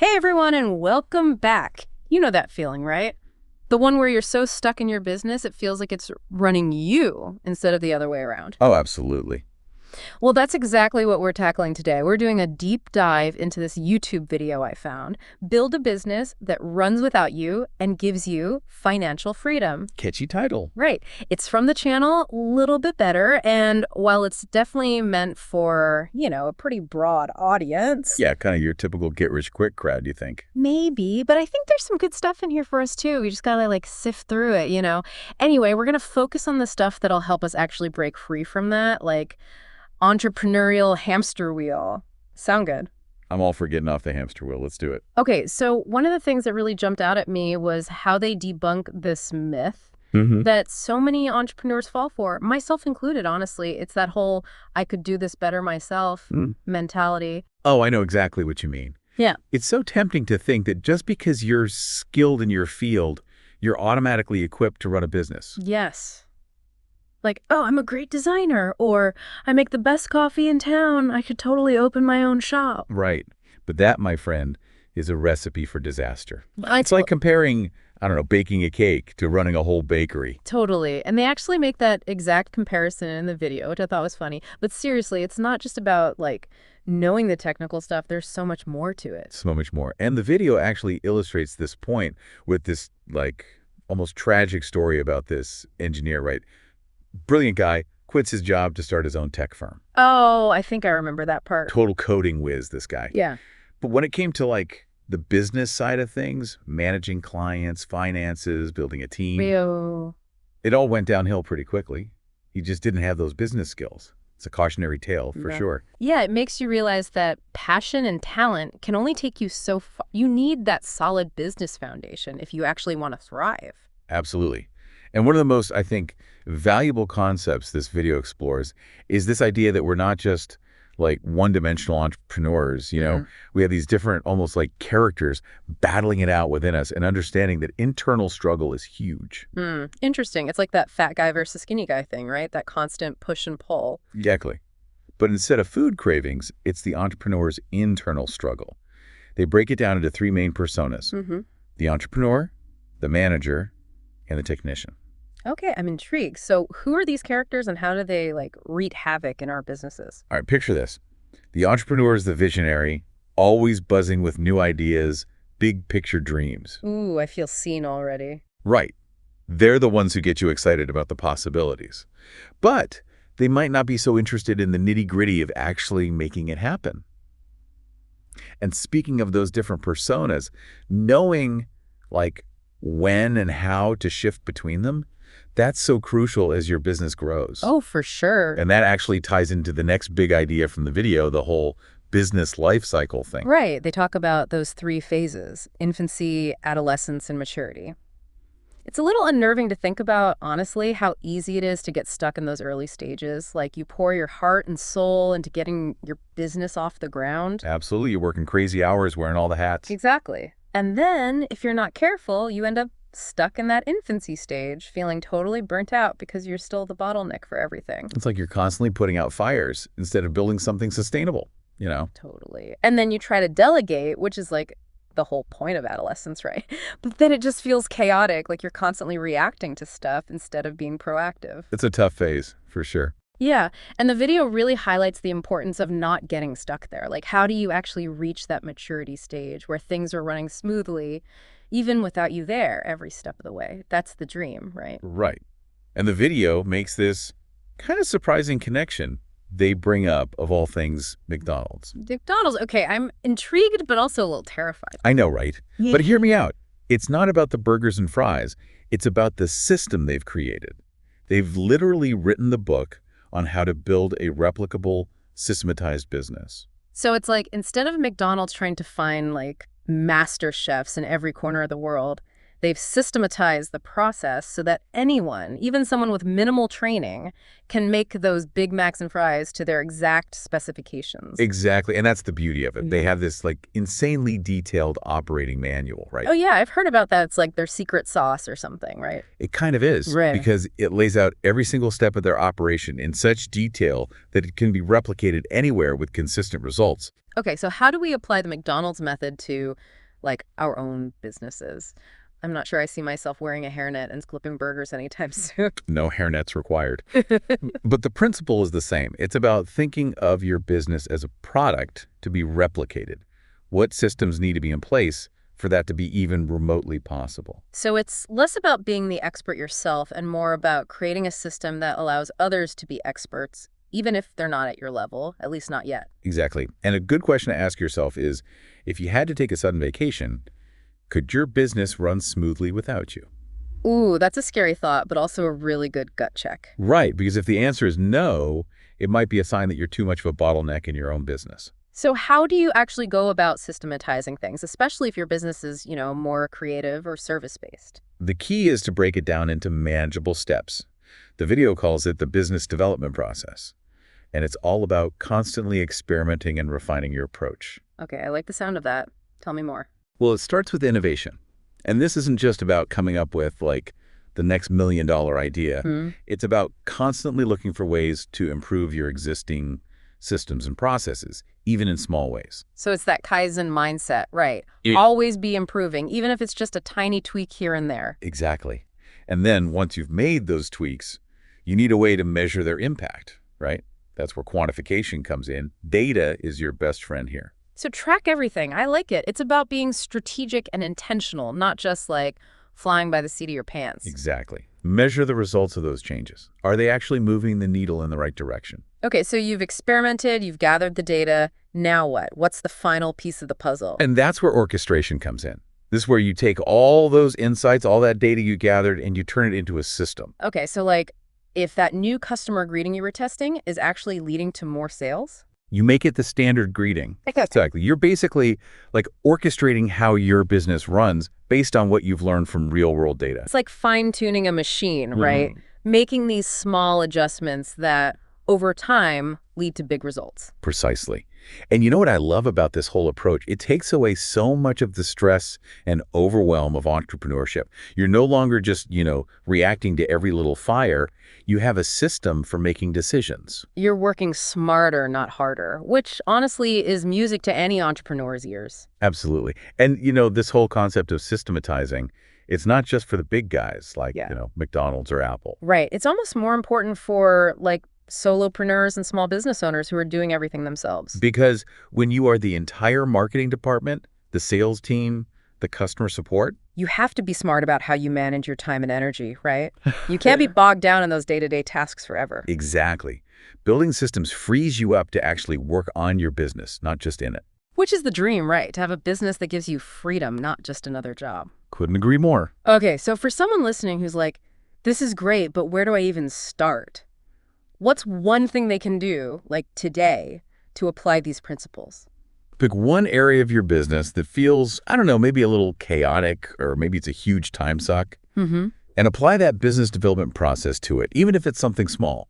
Hey everyone, and welcome back. You know that feeling, right? The one where you're so stuck in your business, it feels like it's running you instead of the other way around. Oh, absolutely. Well, that's exactly what we're tackling today. We're doing a deep dive into this YouTube video I found. Build a business that runs without you and gives you financial freedom. Catchy title. Right. It's from the channel, Little Bit Better, and while it's definitely meant for, a pretty broad audience. Yeah, kind of your typical get-rich-quick crowd, you think? Maybe, but I think there's some good stuff in here for us too. We just gotta sift through it. Anyway, we're gonna focus on the stuff that'll help us actually break free from that, like entrepreneurial hamster wheel. Sound good? I'm all for getting off the hamster wheel. Let's do it. Okay, so one of the things that really jumped out at me was how they debunk this myth Mm-hmm. that so many entrepreneurs fall for, myself included, honestly. It's that whole I could do this better myself mentality. Oh, I know exactly what you mean. Yeah. It's so tempting to think that just because you're skilled in your field, you're automatically equipped to run a business. Yes. Like, oh, I'm a great designer, or I make the best coffee in town. I could totally open my own shop. Right. But that, my friend, is a recipe for disaster. I It's like comparing, I don't know, baking a cake to running a whole bakery. Totally. And they actually make that exact comparison in the video, which I thought was funny. But seriously, it's not just about, knowing the technical stuff. There's so much more to it. So much more. And the video actually illustrates this point with this, almost tragic story about this engineer, right? Brilliant guy, quits his job to start his own tech firm. Oh, I think I remember that part. Total coding whiz, this guy. Yeah. But when it came to, the business side of things, managing clients, finances, building a team, Rio. it all went downhill pretty quickly. He just didn't have those business skills. It's a cautionary tale, for sure. Yeah, it makes you realize that passion and talent can only take you so far. You need that solid business foundation if you actually want to thrive. Absolutely. And one of the most, I think, valuable concepts this video explores is this idea that we're not just one-dimensional entrepreneurs, We have these different, almost like characters battling it out within us and understanding that internal struggle is huge. Interesting. It's like that fat guy versus skinny guy thing, right? That constant push and pull. Exactly. But instead of food cravings, it's the entrepreneur's internal struggle. They break it down into three main personas: the entrepreneur, the manager, and the technician. Okay, I'm intrigued. So who are these characters and how do they wreak havoc in our businesses? All right, picture this. The entrepreneur is the visionary, always buzzing with new ideas, big picture dreams. Ooh, I feel seen already. Right. They're the ones who get you excited about the possibilities. But they might not be so interested in the nitty-gritty of actually making it happen. And speaking of those different personas, knowing when and how to shift between them, that's so crucial as your business grows. Oh, for sure. And that actually ties into the next big idea from the video, the whole business life cycle thing. Right. They talk about those three phases: infancy, adolescence, and maturity. It's a little unnerving to think about, honestly, how easy it is to get stuck in those early stages. You pour your heart and soul into getting your business off the ground. Absolutely. You're working crazy hours, wearing all the hats. Exactly. And then, if you're not careful, you end up stuck in that infancy stage, feeling totally burnt out because you're still the bottleneck for everything. It's like you're constantly putting out fires instead of building something sustainable, Totally. And then you try to delegate, which is the whole point of adolescence, right? But then it just feels chaotic, like you're constantly reacting to stuff instead of being proactive. It's a tough phase, for sure. Yeah, and the video really highlights the importance of not getting stuck there. How do you actually reach that maturity stage where things are running smoothly, even without you there every step of the way? That's the dream, right? Right. And the video makes this kind of surprising connection. They bring up, of all things, McDonald's. McDonald's, okay, I'm intrigued, but also a little terrified. I know, right? Yeah. But hear me out. It's not about the burgers and fries. It's about the system they've created. They've literally written the book on how to build a replicable, systematized business. So it's instead of McDonald's trying to find master chefs in every corner of the world, they've systematized the process so that anyone, even someone with minimal training, can make those Big Macs and fries to their exact specifications. Exactly. And that's the beauty of it. They have this insanely detailed operating manual, right? Oh, yeah. I've heard about that. It's their secret sauce or something, right? It kind of is. Right. Because it lays out every single step of their operation in such detail that it can be replicated anywhere with consistent results. Okay, so how do we apply the McDonald's method to, like, our own businesses? I'm not sure I see myself wearing a hairnet and flipping burgers anytime soon. No hairnets required. But the principle is the same. It's about thinking of your business as a product to be replicated. What systems need to be in place for that to be even remotely possible? So it's less about being the expert yourself and more about creating a system that allows others to be experts, even if they're not at your level, at least not yet. Exactly. And a good question to ask yourself is, if you had to take a sudden vacation, could your business run smoothly without you? Ooh, that's a scary thought, but also a really good gut check. Right, because if the answer is no, it might be a sign that you're too much of a bottleneck in your own business. So how do you actually go about systematizing things, especially if your business is, more creative or service-based? The key is to break it down into manageable steps. The video calls it the business development process, and it's all about constantly experimenting and refining your approach. Okay, I like the sound of that. Tell me more. Well, it starts with innovation. And this isn't just about coming up with, like, the next million-dollar idea. It's about constantly looking for ways to improve your existing systems and processes, even in small ways. So it's that Kaizen mindset, right? It- Always be improving, even if it's just a tiny tweak here and there. Exactly. And then once you've made those tweaks, you need a way to measure their impact, right? That's where quantification comes in. Data is your best friend here. So track everything. I like it. It's about being strategic and intentional, not just like flying by the seat of your pants. Exactly. Measure the results of those changes. Are they actually moving the needle in the right direction? Okay, so you've experimented, you've gathered the data. Now what? What's the final piece of the puzzle? And that's where orchestration comes in. This is where you take all those insights, all that data you gathered, and you turn it into a system. Okay, so like if that new customer greeting you were testing is actually leading to more sales? You make it the standard greeting. Exactly. You're basically like orchestrating how your business runs based on what you've learned from real-world data. It's like fine-tuning a machine, right? Making these small adjustments that over time lead to big results. Precisely. And you know what I love about this whole approach? It takes away so much of the stress and overwhelm of entrepreneurship. You're no longer just, reacting to every little fire. You have a system for making decisions. You're working smarter, not harder, which honestly is music to any entrepreneur's ears. Absolutely. And, this whole concept of systematizing, it's not just for the big guys like, McDonald's or Apple. Right. It's almost more important for like solopreneurs and small business owners who are doing everything themselves. Because when you are the entire marketing department, the sales team, the customer support, you have to be smart about how you manage your time and energy, right? You can't be bogged down in those day-to-day tasks forever. Exactly. Building systems frees you up to actually work on your business, not just in it. Which is the dream, right? To have a business that gives you freedom, not just another job. Couldn't agree more. Okay, so for someone listening who's like, this is great, but where do I even start? What's one thing they can do, like today, to apply these principles? Pick one area of your business that feels, I don't know, maybe a little chaotic, or maybe it's a huge time suck, and apply that business development process to it, even if it's something small,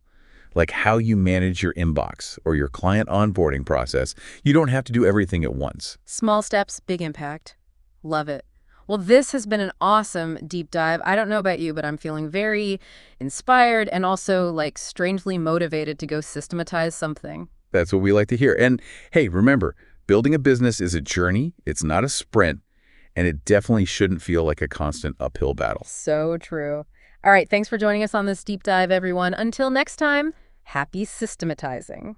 like how you manage your inbox or your client onboarding process. You don't have to do everything at once. Small steps, big impact. Love it. Well, this has been an awesome deep dive. I don't know about you, but I'm feeling very inspired and also like strangely motivated to go systematize something. That's what we like to hear. And hey, remember, building a business is a journey. It's not a sprint, and it definitely shouldn't feel like a constant uphill battle. So true. All right, thanks for joining us on this deep dive, everyone. Until next time, happy systematizing.